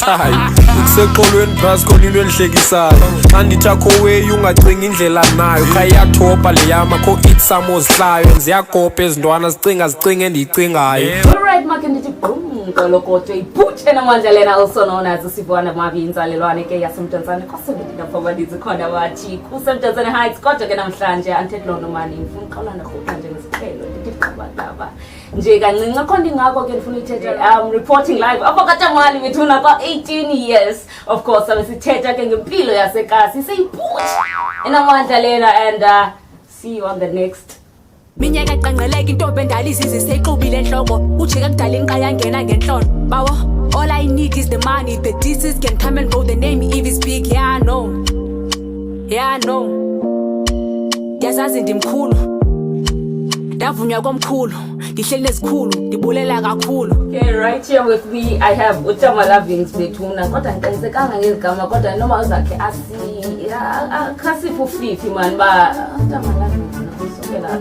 ongayithayo ukuseqolweni phasi khona into enihlekisayo andithakhoweyi ungacinga indlela nayo khayiyathopa leyama kho eat some ozihlayo ziyakopa ezintwana zicinga endiyicingayo alright make ndithi ngolokoto iphuthe namandla lena also known as Sipho Mavi inzalelwane ke yasemtanzane kwasobedina phobadizi khona wathi kusemtanzane heights kodwa ke namhlanje anthetlo nomani ngifuna uqalana khona nje ngesicelo ndithi qabadaba nje kancinci khona ingakho ke ndifuna ithetha reporting live apho katamali bethuna kwa 18 years of course sabe sithetha ke ngempilo yasekasi seyiphuthe enamandla lena and see you on the next Minyaka eqanqeleka intombi endalisi iziseyixubile enhloko ujika kudala inqaya ngena ngenhlono bawo all I need is the money the disease can come and go the name if is big yeah I know yazazi ndimkhulu ndavunywa komkhulu ngihleli nezikhulu ndibulela kakhulu okay right here with me I have Utama Lovings bethuna kodwa ngiqinisekanga ngezigama kodwa noma uzakhe khasipho fifi man ba Utama Lovings sokela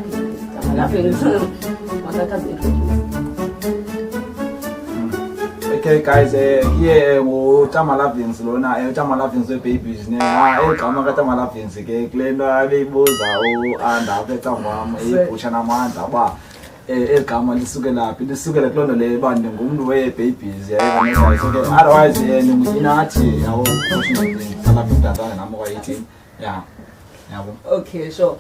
Okay guys, here Utama Lovings lona Utama Lovings webabies ne egama kaTama Lovings ke kulento abeyibuza anda betangwami eyiphusha namandla ba egama lisukela kulona le bande ngumuntu webabies yayeka so otherwise ninginathi yawo Lovings nami kwayithi yeah. Okay, sure.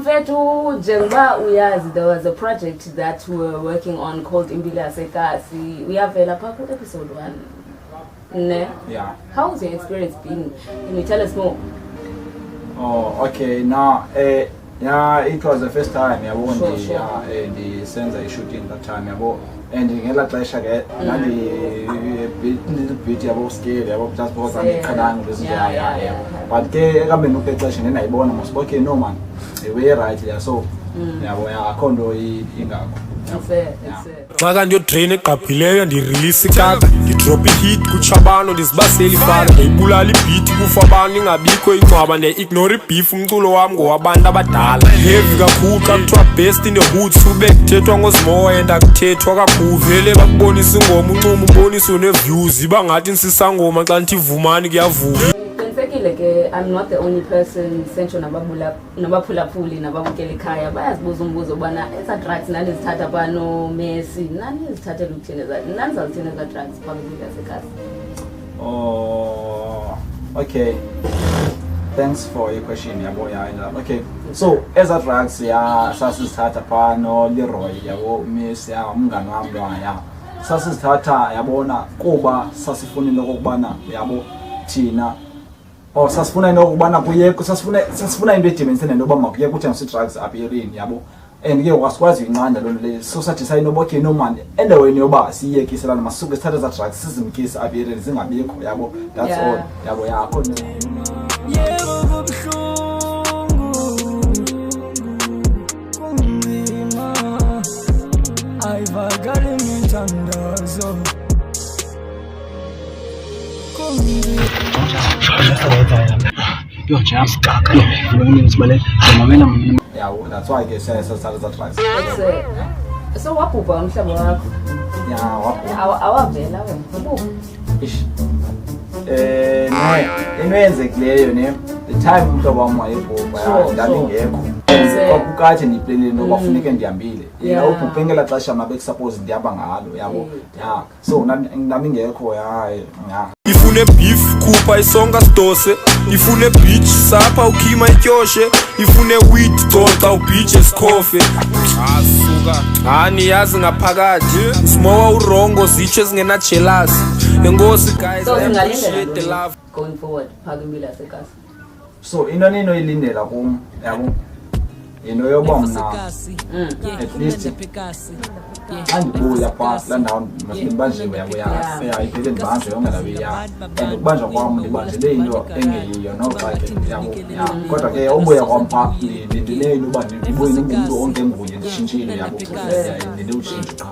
Fetu Jemba uyazi there was a project that we were working on called Impilo Yasekasi. We have Paku episode 1. Ne? Yeah. How's your experience been? Can you tell us more? Oh, okay. Now, yeah, it was the first time I won the sensor shooting that time. And ngela xesha ke little bit yabo scared yabo just because I'm yeah but ke ekambe nokexesha nenayibona mosiboke no man we right yeah so yabo akhondo ingakho xa kanti yodrain egqabhileyo ndirelease ikaka ndidrop ihit kuchabano ndizibaseli fana ndiyibulala ibhithi kufa abantu ingabikho incwaba nde-ignore ibhifu umculo wami ngowabantu abadala heavy kakhulu xa kuthiwa best in the hood sube kuthethwa ngozimoya ndakuthethwa kakhulu vele bakubonisa ingoma uncuma uboniso ne-views iba ngathi nisisangoma xa ndithi vumani kuyavuka I'm not the only person sent nabaphulaphuli nababukela ekhaya bayazibuza umbuzo ubana eza drugs nani zithatha pano Messi nani zithatha ukuthini nani zalithini eza drugs phakathi yasekasi. Oh, okay, thanks for your question yabo okay so eza drugs sasizithatha pano Leroy yabo Messi umngane wami lwana sasizithatha yabona kuba sasifunile ukubana yabo thina sasifuna inokubana kuyeke sasifuna into edimension nento ba makuyeke ukuthi drugs apha erini yabo and ke wasikwazi inqanda lona le so sathi sayinoba okay no man endaweni yoba siyekiselana masuke sithatha za drugs sizimkisa apha erini zingabikho yabo that's all yabo yakho yebo kubhlungu kungima ayivakali mithandazo Yo, just kaka. Yeah, that's why I guess started that twice. So waphupa umhlaba wakho? Yeah, waphupa. Awavela wena. Ish. Inwenzekileyo ne. The time umhlaba wami wayebhubha ndalingekho. Kwakukathi niplanile noba kufuneka ndihambile. Ubhubhe ngela xesha mabe suppose ndihamba ngalo yabo. Yeah. So nami ngekho yeah. Ifune beef khupha isonga sidose ifune beach sapha ukhima ityoshe ifune weed coca ubeach esikhofe asuka hani yazi ngaphakathi smoke urongo zitshe zingena jealous enkosi guys I appreciate the love going forward phaka impilo yasekasi. So into ninoyilindela kum yabo into yoba mna at least andibuya pha la ndawo masibanjiwe yabo iphethe ndibanjwe yonke ndawo and ukubanjwa kwam ndibanjele into engeyiyo noxake yabo kodwa ke ubuya kwam pha ndinele uba ndibuye nomuntu onke nguye ndishintshile yabo ndinewutshintsho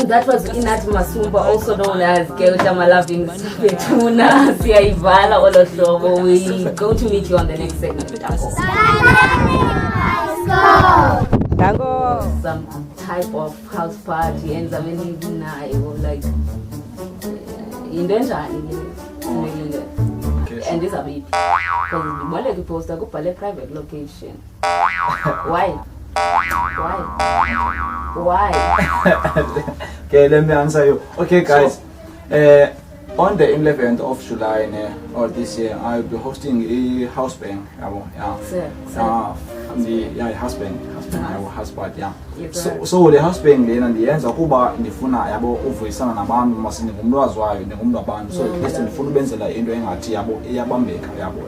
that was Inathi Masumba, also known as Utama Lovings Bethuna Siyayivala Oloslobo. We go to meet you on the next segment. Dango. Some type of house party and like into enjani le ngilinde Okay. and izabiphi because ndiboleka iposter kubhale private location why Okay, let me answer you. Okay, guys. On the 11th of July or this year, I'll be hosting a house band. Husband, yeah. So the house band lena ndiyenza kuba ndifuna yabo uvuyisana nabantu masini ngumuntu waziwayo ningumntu wabantu so bese ndifuna ubenzela into engathi yabo iyabambeka yabo.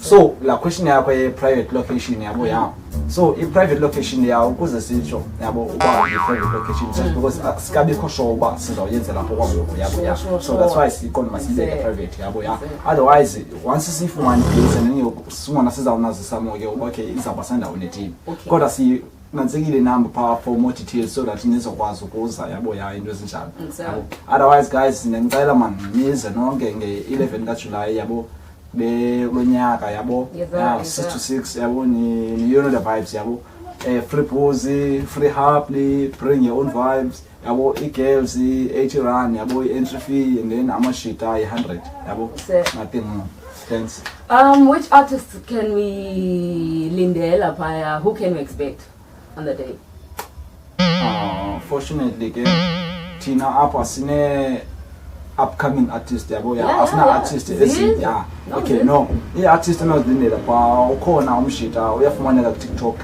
So la question yakho ye private location yabo yeah. So i private location yawo kuze sitsho yabo uba i private location just because sikabikho sure uba sizawuyenza lapho kwabo yabo yeah. So that's why sikona masibeke private yabo yeah. Otherwise once sifumana place and singona sizawunazisa moke okay izaba sandaweni team kodwa si nansekile number for more details so that nizokwazi ukuza yabo ya into ezinjalo. Otherwise guys ngicela man nize nonke nge11 kaJuly yabo lonyaka yabo 6 to 6 yabo ni you know the vibes yabo free pose free happily bring your own vibes yabo girls 80 rand yabo entry fee and then amashita 100 yabo nothing more. Thanks. Which artists can we lindela phaya? Who can we expect on the day? Fortunately Tina apa sine upcoming artist yabo ya asina artist ezi yeah okay no artist anozilindela pa ukhona umshita uyafumaneka ku TikTok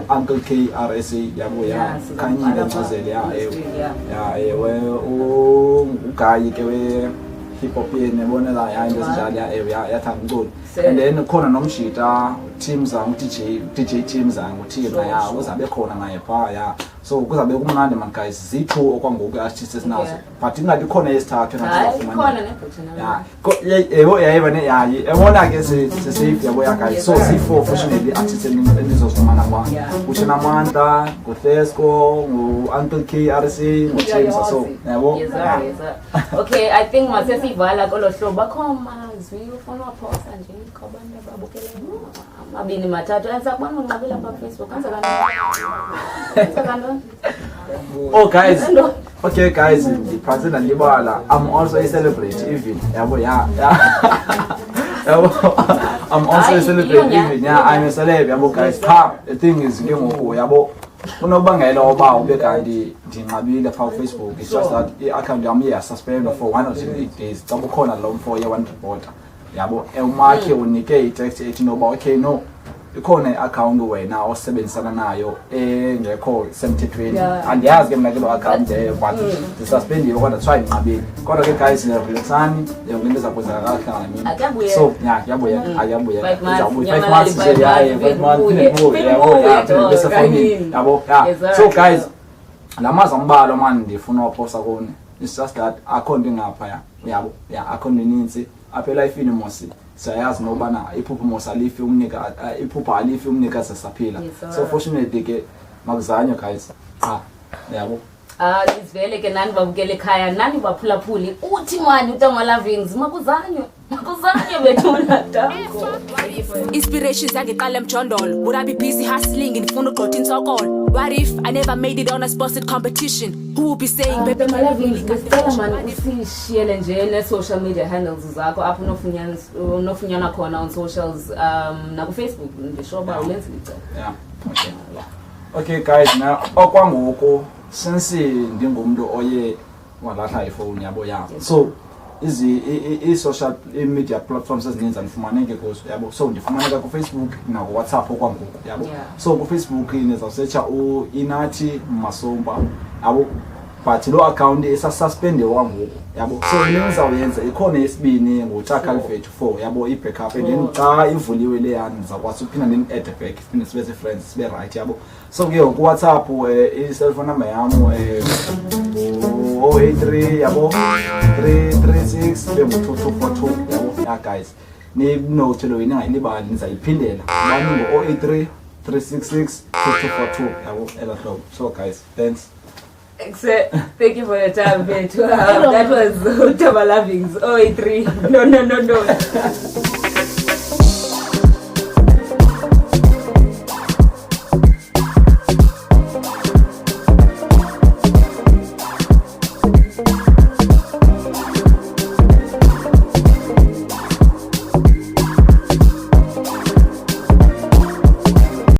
Uncle KRSA yabo ya Kanyile Mzazeli ugayi ke we hip hop yebona la ya into ezinjalo yathanda umculo and then khona nomshita teams DJ teams nguthina ya uzabe khona ngaye pha ya so kuzabe kumnandi man guys zithu okwangoku artists esinazo but ingathi khona yesithathu khona yebo yayibane yayi ebona ke safe yabo ya guys so C4 fortunately artists endizozifumana kwa uthina Manta ngoThesco Uncle KRC ngoTeams so yabo okay I think mase sivala kolo hlobo akhoma zwi ufuna uphosta nje kwabantu ababukele mabini mathathu ensakubona unqabela pa Facebook kanjalo oh guys okay guys ngiphathela libala I'm also a celebrity even yabo yeah I'm also a celebrity even yeah I'm a celeb yabo guys the thing is ke ngoku yabo unobangela oba ube kanti ndinqabile pha ku Facebook it's just that i-account yami suspend for 1 or 2 days xa kukhona lo mfo ye one reporter yabo umakhe unike i-text ethi noba okay no ikhona i-account wena osebenzisana nayo engekho semthethweni andiyazi ke mina ke lo account but dissuspendiwe kodwa try inqabile kodwa ke guys relaxani yonke into ezakwenza kahle ngami so yeah yabuya izabuya 5 months nje yaye 5 months yabo so guys lamaza mbalo man ndifuna uphosa kone it's just that akho into ngapha yabo akho ninzi apha elifini mosi siyazi nobana iphupho mosalifi umnika iphupho alifi umnika sasaphila so fortunately ke makuzanywe guys yabo izivele ke nani babukele ekhaya nani baphulaphuli uthi mani uTama Lovings makuzanywe bethuna danko Inspirations yangiqala emjondolo would I be busy hustling ngifuna ugqotha insokolo what if I never made it on a sponsored competition who will be saying uTama Lovings ngisicela mani usishiyele nje ne social media handles zakho apho nofunyana khona on socials na ku Facebook ngisho ba ulenze icala okay guys na okwangoku since ndingumuntu oye walahla iphone yabo so social media platforms ezininzi ndifumaneke kuzo yabo so ndifumaneka ku Facebook na ku WhatsApp okwangoku yabo so ku Facebook nizasearcha Inathi Masomba yabo but lo account isasuspend wangoku yabo so nizawuyenza ikhona yesibini ngoTakalvet 4 yabo i-backup and then xa ivuliwe le yani nizakwazi ukuphinda nin add back siphinde sibe friends sibe right yabo so ke ku WhatsApp i-cellphone number yami 083 yabo 336 2242 yabo guys ni note lo yini ngayilibali nizayiphindela manje ngo 083 366 2242 yabo elahlobo so guys thanks. Thank you for your time, Bethu. That was Uthama Lovings 083. No.